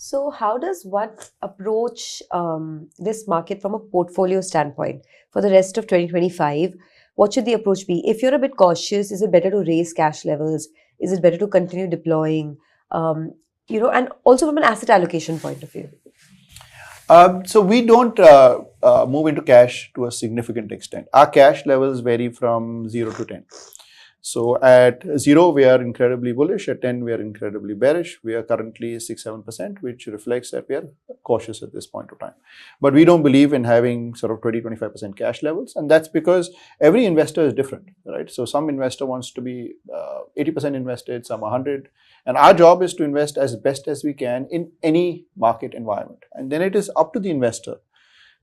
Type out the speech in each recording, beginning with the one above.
So how does one approach this market from a portfolio standpoint for the rest of 2025? What should the approach be? If you're a bit cautious, is it better to raise cash levels? Is it better to continue deploying? And also from an asset allocation point of view. So we don't move into cash to a significant extent. Our cash levels vary from 0 to 10. So at 0, we are incredibly bullish. At 10, we are incredibly bearish. We are currently 6-7%, which reflects that we are cautious at this point of time. But we don't believe in having sort of 20-25% cash levels. And that's because every investor is different, right? So some investor wants to be 80% invested, some 100. And our job is to invest as best as we can in any market environment. And then it is up to the investor,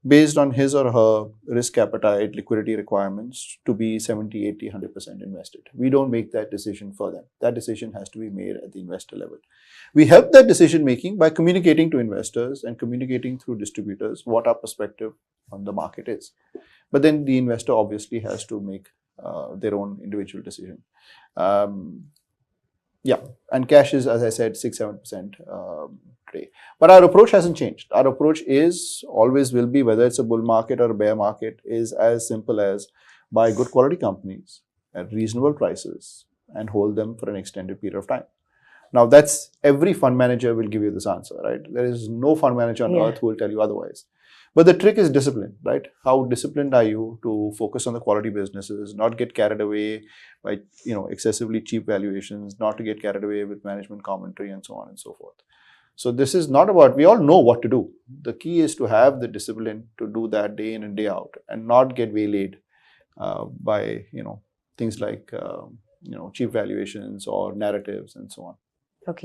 based on his or her risk appetite, liquidity requirements, to be 70, 80, 100% invested. We don't make that decision for them. That decision has to be made at the investor level. We help that decision making by communicating to investors and communicating through distributors what our perspective on the market is. But then the investor obviously has to make their own individual decision. Yeah, and cash is, as I said, 6-7% today. But our approach hasn't changed. Our approach is, always will be, whether it's a bull market or a bear market, is as simple as buy good quality companies at reasonable prices and hold them for an extended period of time. Now, that's every fund manager will give you this answer, right? There is no fund manager on earth who will tell you otherwise. But the trick is discipline, right? How disciplined are you to focus on the quality businesses, not get carried away by excessively cheap valuations, not to get carried away with management commentary and so on and so forth. So this is not about, we all know what to do. The key is to have the discipline to do that day in and day out and not get waylaid by things like cheap valuations or narratives and so on. Okay.